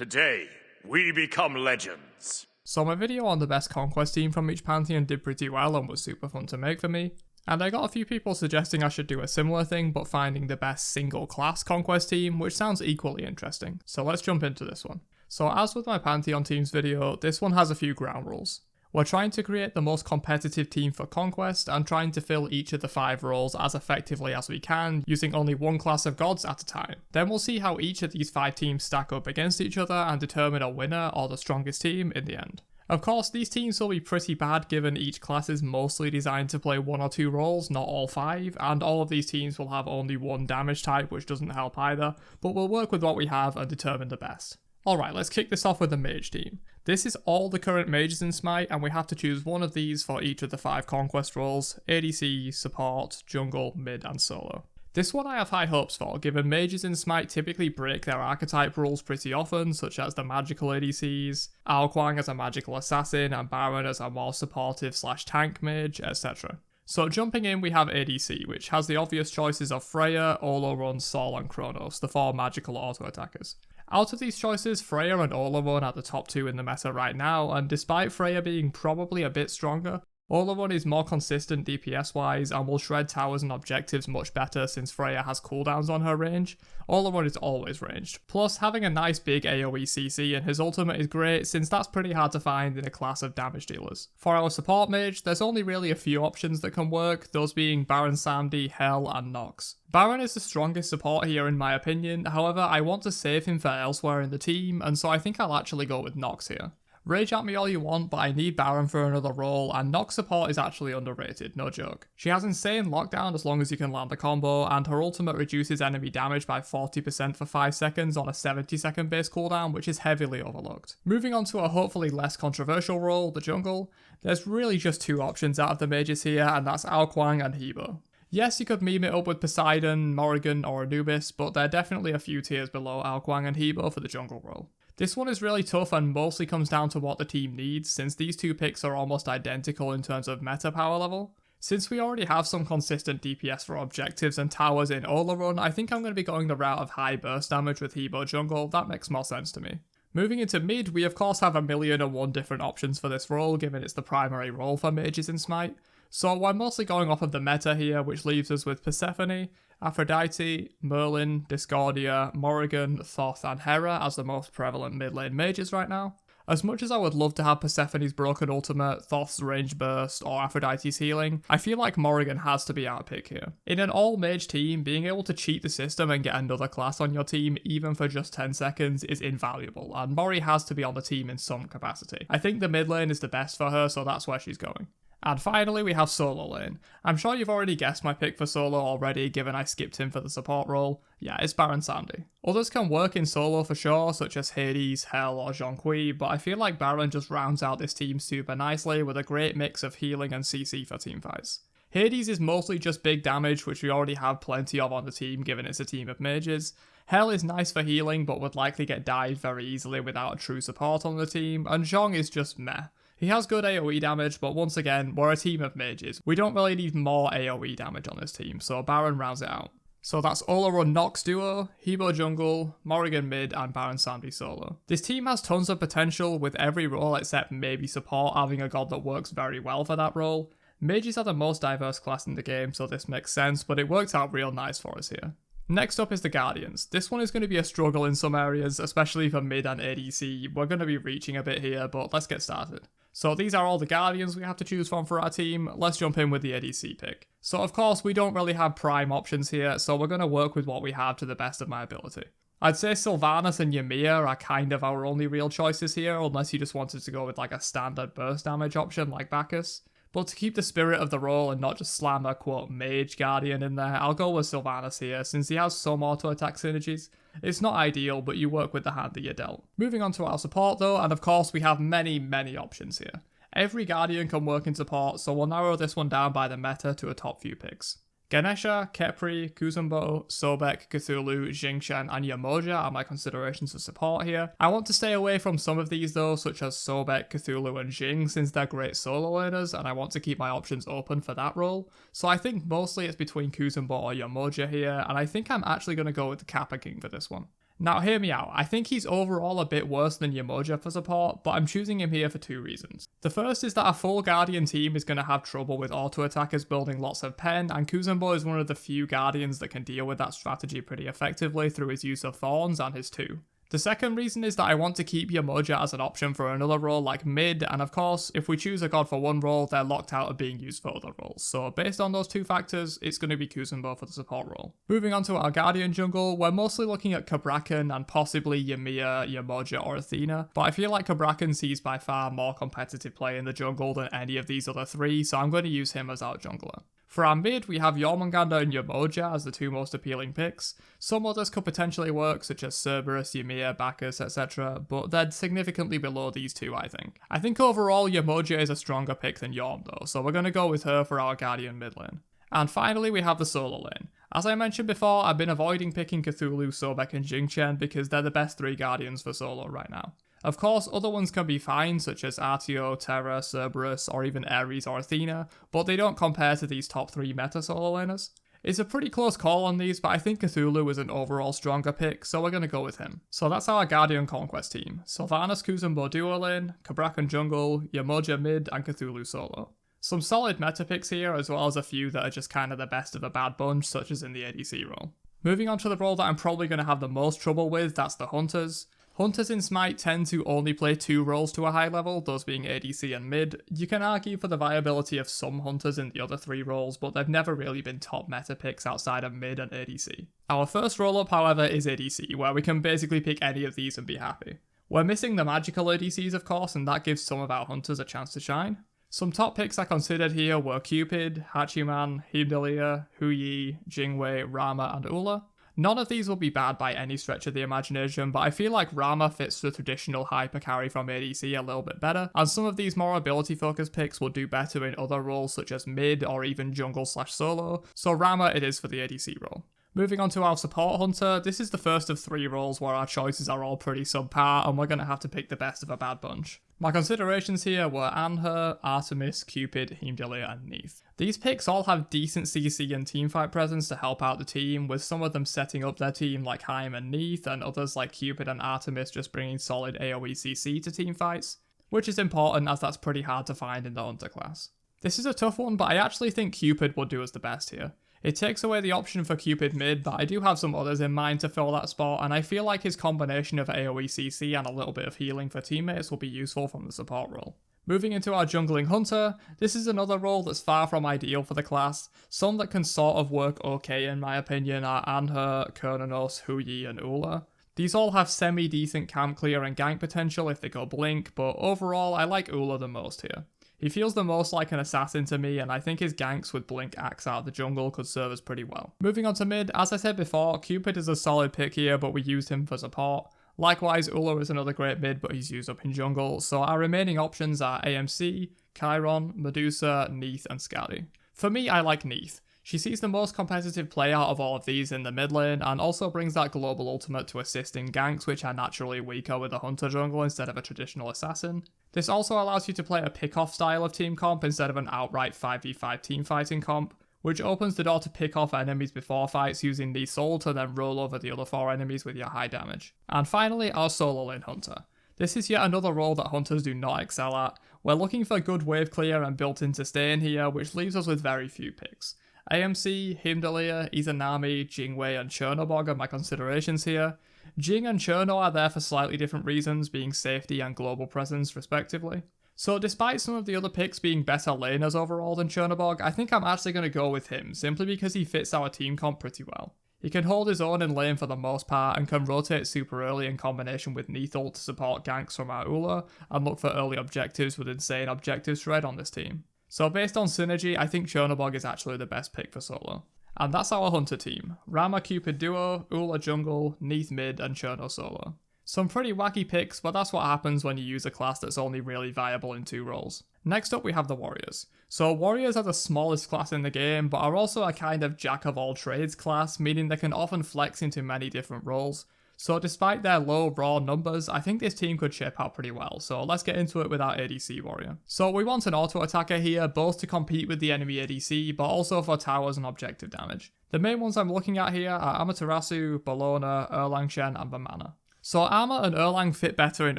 Today, we become legends. So my video on the best Conquest team from each Pantheon did pretty well and was super fun to make for me. And I got a few people suggesting I should do a similar thing but finding the best single class Conquest team, which sounds equally interesting. So let's jump into this one. So as with my Pantheon teams video, this one has a few ground rules. We're trying to create the most competitive team for Conquest and trying to fill each of the 5 roles as effectively as we can, using only one class of gods at a time. Then we'll see how each of these 5 teams stack up against each other and determine a winner or the strongest team in the end. Of course, these teams will be pretty bad given each class is mostly designed to play 1 or 2 roles, not all 5, and all of these teams will have only one damage type, which doesn't help either, but we'll work with what we have and determine the best. Alright, let's kick this off with the Mage team. This is all the current mages in Smite, and we have to choose one of these for each of the 5 Conquest roles: ADC, Support, Jungle, Mid, and Solo. This one I have high hopes for, given mages in Smite typically break their archetype rules pretty often, such as the magical ADCs, Aokwang as a magical assassin, and Baron as a more supportive / tank mage, etc. So jumping in, we have ADC, which has the obvious choices of Freya, Olorun, Sol, and Kronos, the 4 magical auto-attackers. Out of these choices, Freya and Olorun are the top 2 in the meta right now, and despite Freya being probably a bit stronger, Olorun is more consistent DPS wise and will shred towers and objectives much better since Freya has cooldowns on her range. Olorun is always ranged. Plus, having a nice big AoE CC in his ultimate is great since that's pretty hard to find in a class of damage dealers. For our support mage, there's only really a few options that can work, those being Baron Samedi, Hel, and Nox. Baron is the strongest support here in my opinion, however I want to save him for elsewhere in the team, and so I think I'll actually go with Nox here. Rage at me all you want, but I need Baron for another role, and Nox support is actually underrated, no joke. She has insane lockdown as long as you can land the combo, and her ultimate reduces enemy damage by 40% for 5 seconds on a 70-second base cooldown, which is heavily overlooked. Moving on to a hopefully less controversial role, the jungle, there's really just 2 options out of the mages here, and that's Aokwang and Hebo. Yes, you could meme it up with Poseidon, Morrigan, or Anubis, but they're definitely a few tiers below Aokwang and Hebo for the jungle role. This one is really tough and mostly comes down to what the team needs, since these 2 picks are almost identical in terms of meta power level. Since we already have some consistent DPS for objectives and towers in Olorun, I think I'm going to be going the route of high burst damage with Hebo jungle. That makes more sense to me. Moving into mid, we of course have 1,000,001 different options for this role, given it's the primary role for mages in Smite. So we're mostly going off of the meta here, which leaves us with Persephone, Aphrodite, Merlin, Discordia, Morrigan, Thoth, and Hera as the most prevalent mid lane mages right now. As much as I would love to have Persephone's broken ultimate, Thoth's range burst, or Aphrodite's healing, I feel like Morrigan has to be our pick here. In an all-mage team, being able to cheat the system and get another class on your team, even for just 10 seconds, is invaluable, and Mori has to be on the team in some capacity. I think the mid lane is the best for her, so that's where she's going. And finally, we have Solo lane. I'm sure you've already guessed my pick for Solo already, given I skipped him for the support role. Yeah, it's Baron Samedi. Others can work in Solo for sure, such as Hades, Hel, or Jonqui, but I feel like Baron just rounds out this team super nicely with a great mix of healing and CC for teamfights. Hades is mostly just big damage, which we already have plenty of on the team given it's a team of mages. Hel is nice for healing, but would likely get died very easily without a true support on the team, and Zhong is just meh. He has good AoE damage, but once again, we're a team of mages. We don't really need more AoE damage on this team, so Baron rounds it out. So that's Olorun Nox duo, Hebo jungle, Morrigan mid, and Baron Samedi solo. This team has tons of potential, with every role except maybe support having a god that works very well for that role. Mages are the most diverse class in the game, so this makes sense, but it worked out real nice for us here. Next up is the Guardians. This one is going to be a struggle in some areas, especially for mid and ADC. We're going to be reaching a bit here, but let's get started. So these are all the Guardians we have to choose from for our team. Let's jump in with the ADC pick. So of course we don't really have prime options here, so we're going to work with what we have to the best of my ability. I'd say Sylvanas and Ymir are kind of our only real choices here, unless you just wanted to go with like a standard burst damage option like Bacchus. But to keep the spirit of the role and not just slam a quote mage guardian in there, I'll go with Sylvanas here since he has some auto attack synergies. It's not ideal, but you work with the hand that you're dealt. Moving on to our support though, and of course we have many options here. Every guardian can work in support, so we'll narrow this one down by the meta to a top few picks. Ganesha, Khepri, Kuzenbo, Sobek, Cthulhu, Xingqian, and Yamoja are my considerations for support here. I want to stay away from some of these though, such as Sobek, Cthulhu, and Xing, since they're great solo laners, and I want to keep my options open for that role. So I think mostly it's between Kuzenbo or Yamoja here, and I think I'm actually going to go with the Kappa King for this one. Now hear me out, I think he's overall a bit worse than Yamoja for support, but I'm choosing him here for two reasons. The first is that a full Guardian team is going to have trouble with auto attackers building lots of pen, and Kuzenbo is one of the few Guardians that can deal with that strategy pretty effectively through his use of Thorns and his 2. The second reason is that I want to keep Yamoja as an option for another role like mid, and of course, if we choose a god for one role, they're locked out of being used for other roles. So based on those two factors, it's going to be Kuzenbo for the support role. Moving on to our Guardian jungle, we're mostly looking at Kabrakan and possibly Yamiya, Yamoja or Athena, but I feel like Kabrakan sees by far more competitive play in the jungle than any of these other three, so I'm going to use him as our jungler. For our mid, we have Jormungandr and Yamoja as the two most appealing picks. Some others could potentially work, such as Cerberus, Ymir, Bacchus, etc., but they're significantly below these two, I think. I think overall Yamoja is a stronger pick than Yorm though, so we're going to go with her for our Guardian mid lane. And finally, we have the solo lane. As I mentioned before, I've been avoiding picking Cthulhu, Sobek and Jingchen because they're the best 3 Guardians for solo right now. Of course, other ones can be fine, such as Artio, Terra, Cerberus, or even Ares or Athena, but they don't compare to these top 3 meta solo laners. It's a pretty close call on these, but I think Cthulhu is an overall stronger pick, so we're going to go with him. So that's our Guardian Conquest team. Sylvanas Kuzenbo duo lane, Kabrakan jungle, Yamoja mid, and Cthulhu solo. Some solid meta picks here, as well as a few that are just kind of the best of a bad bunch, such as in the ADC role. Moving on to the role that I'm probably going to have the most trouble with, that's the Hunters. Hunters in Smite tend to only play 2 roles to a high level, those being ADC and mid. You can argue for the viability of some Hunters in the other 3 roles, but they've never really been top meta picks outside of mid and ADC. Our first role up, however, is ADC, where we can basically pick any of these and be happy. We're missing the magical ADCs of course, and that gives some of our Hunters a chance to shine. Some top picks I considered here were Cupid, Hachiman, Himdallea, Huyi, Jingwei, Rama and Ula. None of these will be bad by any stretch of the imagination, but I feel like Rama fits the traditional hyper carry from ADC a little bit better, and some of these more ability focused picks will do better in other roles such as mid or even jungle/solo, so Rama it is for the ADC role. Moving on to our support hunter, this is the first of 3 roles where our choices are all pretty subpar and we're going to have to pick the best of a bad bunch. My considerations here were Anhur, Artemis, Cupid, Himdallea and Neith. These picks all have decent CC and teamfight presence to help out the team, with some of them setting up their team like Haim and Neith, and others like Cupid and Artemis just bringing solid AoE CC to teamfights, which is important as that's pretty hard to find in the hunter class. This is a tough one, but I actually think Cupid will do us the best here. It takes away the option for Cupid mid, but I do have some others in mind to fill that spot, and I feel like his combination of AoE CC and a little bit of healing for teammates will be useful from the support role. Moving into our jungling hunter, this is another role that's far from ideal for the class. Some that can sort of work okay in my opinion are Anhur, Kurnanos, Huyi and Ula. These all have semi-decent camp clear and gank potential if they go blink, but overall I like Ula the most here. He feels the most like an assassin to me, and I think his ganks with Blink Axe out of the jungle could serve us pretty well. Moving on to mid, as I said before, Cupid is a solid pick here, but we used him for support. Likewise, Ula is another great mid, but he's used up in jungle, so our remaining options are AMC, Chiron, Medusa, Neith, and Skadi. For me, I like Neith. She sees the most competitive play out of all of these in the mid lane, and also brings that global ultimate to assist in ganks, which are naturally weaker with a hunter jungle instead of a traditional assassin. This also allows you to play a pick-off style of team comp instead of an outright 5v5 team fighting comp, which opens the door to pick off enemies before fights using the soul to then roll over the other 4 enemies with your high damage. And finally, our solo lane hunter. This is yet another role that hunters do not excel at. We're looking for good wave clear and built-in sustain here, which leaves us with very few picks. AMC, Himdallea, Izanami, Jingwei and Chernobog are my considerations here. Jing and Cherno are there for slightly different reasons, being safety and global presence respectively. So despite some of the other picks being better laners overall than Chernobog, I think I'm actually going to go with him, simply because he fits our team comp pretty well. He can hold his own in lane for the most part and can rotate super early in combination with Neith ult to support ganks from our Ula and look for early objectives with insane objective shred on this team. So based on synergy, I think Chernobog is actually the best pick for solo. And that's our hunter team. Rama Cupid duo, Ula jungle, Neith mid and Cherno solo. Some pretty wacky picks, but that's what happens when you use a class that's only really viable in 2 roles. Next up we have the warriors. So warriors are the smallest class in the game, but are also a kind of jack of all trades class, meaning they can often flex into many different roles. So despite their low raw numbers, I think this team could shape out pretty well, so let's get into it with our ADC warrior. So we want an auto attacker here, both to compete with the enemy ADC, but also for towers and objective damage. The main ones I'm looking at here are Amaterasu, Bellona, Erlang Shen, and Vamana. So Armor and Erlang fit better in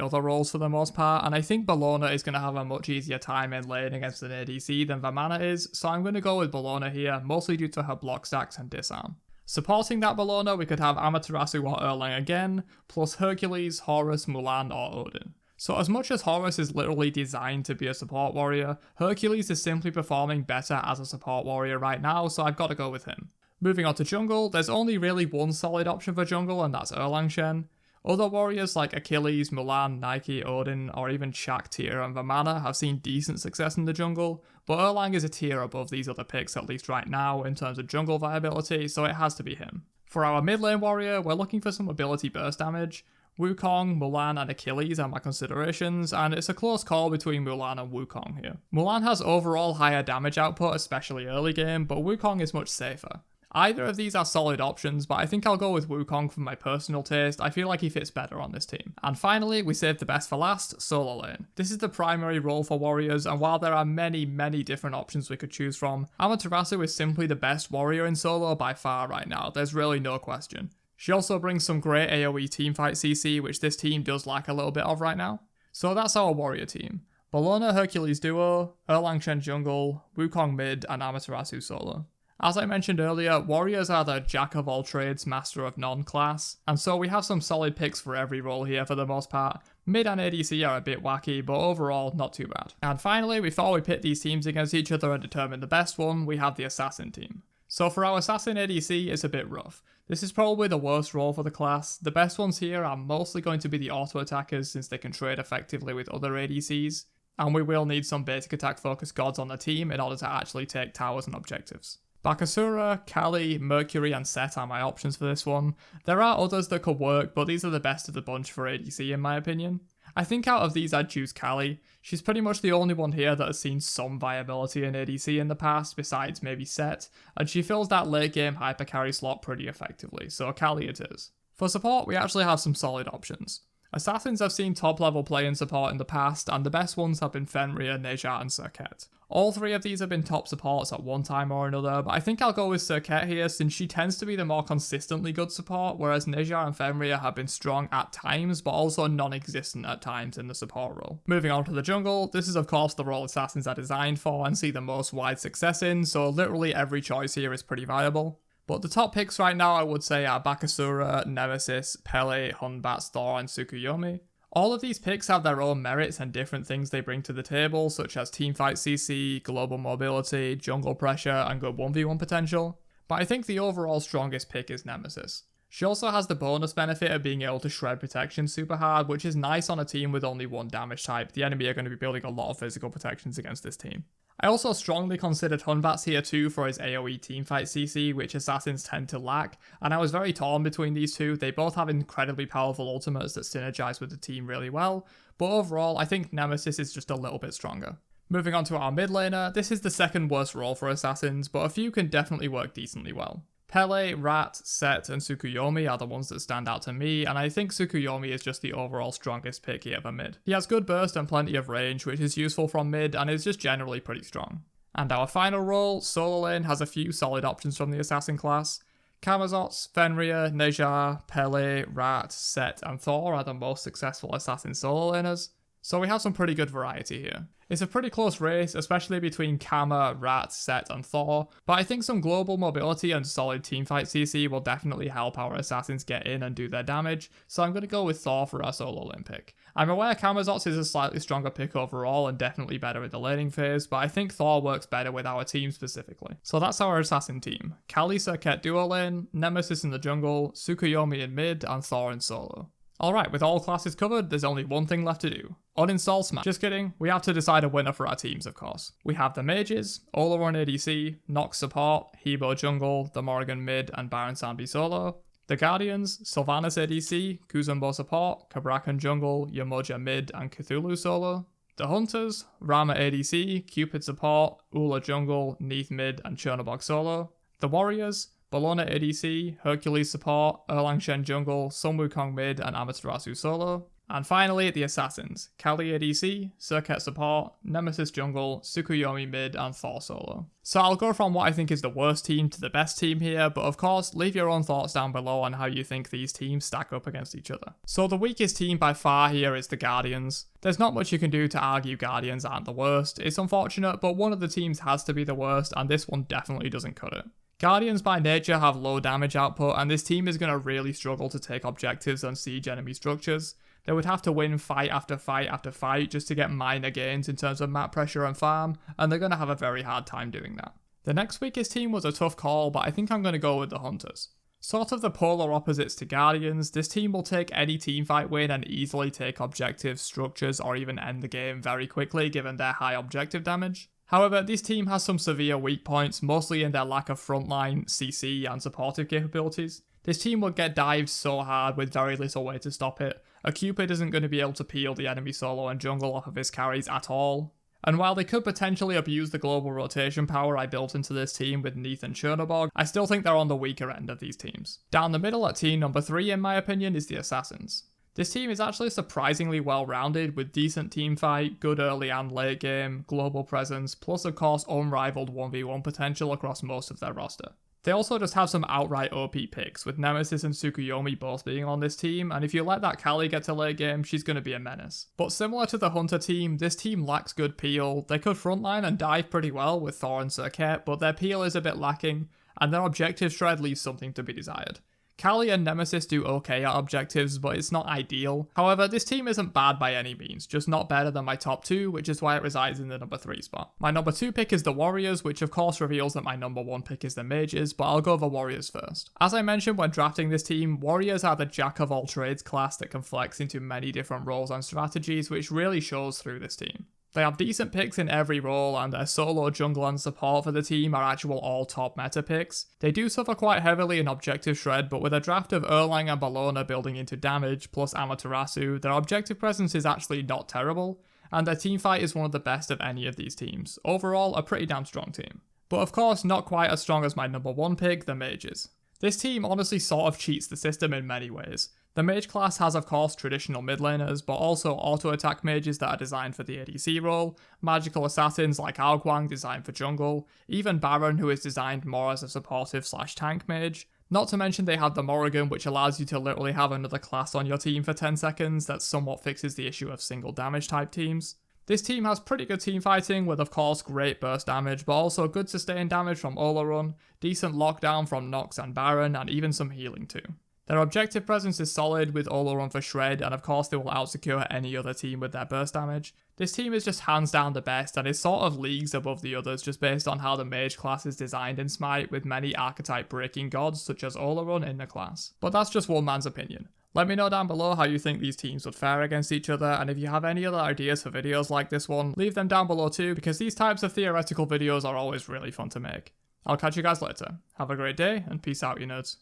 other roles for the most part, and I think Bellona is going to have a much easier time in lane against an ADC than Vamana is, so I'm going to go with Bellona here, mostly due to her block stacks and disarm. Supporting that Bellona, we could have Amaterasu or Erlang again, plus Hercules, Horus, Mulan, or Odin. So as much as Horus is literally designed to be a support warrior, Hercules is simply performing better as a support warrior right now, so I've got to go with him. Moving on to jungle, there's only really one solid option for jungle, and that's Erlang Shen. Other warriors like Achilles, Mulan, Nike, Odin, or even Shaq, Tyr, and Vamana have seen decent success in the jungle, but Erlang is a tier above these other picks at least right now in terms of jungle viability, so it has to be him. For our mid lane warrior, we're looking for some ability burst damage. Wukong, Mulan, and Achilles are my considerations, and it's a close call between Mulan and Wukong here. Mulan has overall higher damage output, especially early game, but Wukong is much safer. Either of these are solid options, but I think I'll go with Wukong for my personal taste. I feel like he fits better on this team. And finally, we saved the best for last, solo lane. This is the primary role for warriors, and while there are many different options we could choose from, Amaterasu is simply the best warrior in solo by far right now. There's really no question. She also brings some great AoE teamfight CC, which this team does lack a little bit of right now. So that's our warrior team. Bellona Hercules duo, Erlang Shen jungle, Wukong mid, and Amaterasu solo. As I mentioned earlier, warriors are the jack of all trades, master of none class, and so we have some solid picks for every role here for the most part. Mid and ADC are a bit wacky, but overall not too bad. And finally, before we pit these teams against each other and determine the best one, we have the assassin team. So for our assassin ADC, it's a bit rough. This is probably the worst role for the class. The best ones here are mostly going to be the auto attackers since they can trade effectively with other ADCs, and we will need some basic attack focused gods on the team in order to actually take towers and objectives. Bakasura, Kali, Mercury, and Set are my options for this one. There are others that could work, but these are the best of the bunch for ADC in my opinion. I think out of these I'd choose Kali. She's pretty much the only one here that has seen some viability in ADC in the past, besides maybe Set, and she fills that late game hyper carry slot pretty effectively, so Kali it is. For support, we actually have some solid options. Assassins have seen top level play in support in the past, and the best ones have been Fenrir, Nejat, and Serket. All three of these have been top supports at one time or another, but I think I'll go with Serket here since she tends to be the more consistently good support, whereas Nejat and Fenrir have been strong at times, but also non-existent at times in the support role. Moving on to the jungle, this is of course the role Assassins are designed for and see the most wide success in, so literally every choice here is pretty viable. But the top picks right now I would say are Bakasura, Nemesis, Pele, Hunbat, Thor, and Tsukuyomi. All of these picks have their own merits and different things they bring to the table, such as teamfight CC, global mobility, jungle pressure, and good 1v1 potential. But I think the overall strongest pick is Nemesis. She also has the bonus benefit of being able to shred protection super hard, which is nice on a team with only one damage type. The enemy are going to be building a lot of physical protections against this team. I also strongly considered Hunbat's here too for his AoE teamfight CC, which assassins tend to lack, and I was very torn between these two. They both have incredibly powerful ultimates that synergize with the team really well, but overall I think Nemesis is just a little bit stronger. Moving on to our mid laner, this is the second worst role for assassins, but a few can definitely work decently well. Pele, Rat, Set, and Tsukuyomi are the ones that stand out to me, and I think Tsukuyomi is just the overall strongest pick here for mid. He has good burst and plenty of range, which is useful from mid, and is just generally pretty strong. And our final role, solo lane, has a few solid options from the assassin class. Camazotz, Fenrir, Nejat, Pele, Rat, Set, and Thor are the most successful assassin solo laners, so we have some pretty good variety here. It's a pretty close race, especially between Kama, Rat, Set, and Thor, but I think some global mobility and solid teamfight CC will definitely help our assassins get in and do their damage, so I'm going to go with Thor for our solo lane pick. I'm aware Camazotz is a slightly stronger pick overall and definitely better in the laning phase, but I think Thor works better with our team specifically. So that's our assassin team. Kali Serket duo lane, Nemesis in the jungle, Tsukuyomi in mid, and Thor in solo. Alright, with all classes covered, there's only one thing left to do. Uninstall Smite. Just kidding, we have to decide a winner for our teams, of course. We have the Mages, Olaron ADC, Nox support, Hebo jungle, the Morrigan mid, and Baron Sambi solo. The Guardians, Sylvanas ADC, Kuzumbo support, Kabrakan jungle, Yamoja mid, and Cthulhu solo. The Hunters, Rama ADC, Cupid support, Ula jungle, Neath mid, and Chernobog solo. The Warriors, Bellona ADC, Hercules support, Erlang Shen jungle, Sun Wukong mid, and Amaterasu solo. And finally, the Assassins, Kali ADC, Circuit Support, Nemesis Jungle, Tsukuyomi Mid, and Thor Solo. So I'll go from what I think is the worst team to the best team here, but of course, leave your own thoughts down below on how you think these teams stack up against each other. So the weakest team by far here is the Guardians. There's not much you can do to argue Guardians aren't the worst. It's unfortunate, but one of the teams has to be the worst, and this one definitely doesn't cut it. Guardians by nature have low damage output, and this team is going to really struggle to take objectives and siege enemy structures. They would have to win fight after fight after fight just to get minor gains in terms of map pressure and farm, and they're going to have a very hard time doing that. The next weakest team was a tough call, but I think I'm going to go with the Hunters. Sort of the polar opposites to Guardians, this team will take any teamfight win and easily take objectives, structures, or even end the game very quickly given their high objective damage. However, this team has some severe weak points, mostly in their lack of frontline, CC, and supportive capabilities. This team will get dived so hard with very little way to stop it. A Cupid isn't going to be able to peel the enemy solo and jungle off of his carries at all. And while they could potentially abuse the global rotation power I built into this team with Neith and Chernobyl, I still think they're on the weaker end of these teams. Down the middle at team number 3 in my opinion is the Assassins. This team is actually surprisingly well rounded with decent teamfight, good early and late game, global presence, plus of course unrivaled 1v1 potential across most of their roster. They also just have some outright OP picks, with Nemesis and Tsukuyomi both being on this team, and if you let that Kali get to late game, she's going to be a menace. But similar to the Hunter team, this team lacks good peel. They could frontline and dive pretty well with Thor and Circuit, but their peel is a bit lacking, and their objective shred leaves something to be desired. Kali and Nemesis do okay at objectives, but it's not ideal. However, this team isn't bad by any means, just not better than my top 2, which is why it resides in the number 3 spot. My number 2 pick is the Warriors, which of course reveals that my number 1 pick is the Mages, but I'll go the Warriors first. As I mentioned when drafting this team, Warriors are the jack of all trades class that can flex into many different roles and strategies, which really shows through this team. They have decent picks in every role, and their solo, jungle, and support for the team are actual all-top meta picks. They do suffer quite heavily in objective shred, but with a draft of Erlang and Bellona building into damage, plus Amaterasu, their objective presence is actually not terrible, and their teamfight is one of the best of any of these teams. Overall, a pretty damn strong team. But of course, not quite as strong as my number 1 pick, the Mages. This team honestly sort of cheats the system in many ways. The Mage class has of course traditional mid laners, but also auto-attack mages that are designed for the ADC role, magical assassins like Aoguang designed for jungle, even Baron who is designed more as a supportive / tank mage. Not to mention they have the Morrigan, which allows you to literally have another class on your team for 10 seconds that somewhat fixes the issue of single damage type teams. This team has pretty good team fighting with of course great burst damage, but also good sustained damage from Olorun, decent lockdown from Nox and Baron, and even some healing too. Their objective presence is solid with Olorun for shred, and of course they will outsecure any other team with their burst damage. This team is just hands down the best and is sort of leagues above the others just based on how the Mage class is designed in Smite with many archetype breaking gods such as Olorun in the class. But that's just one man's opinion. Let me know down below how you think these teams would fare against each other, and if you have any other ideas for videos like this one, leave them down below too, because these types of theoretical videos are always really fun to make. I'll catch you guys later. Have a great day, and peace out, you nerds.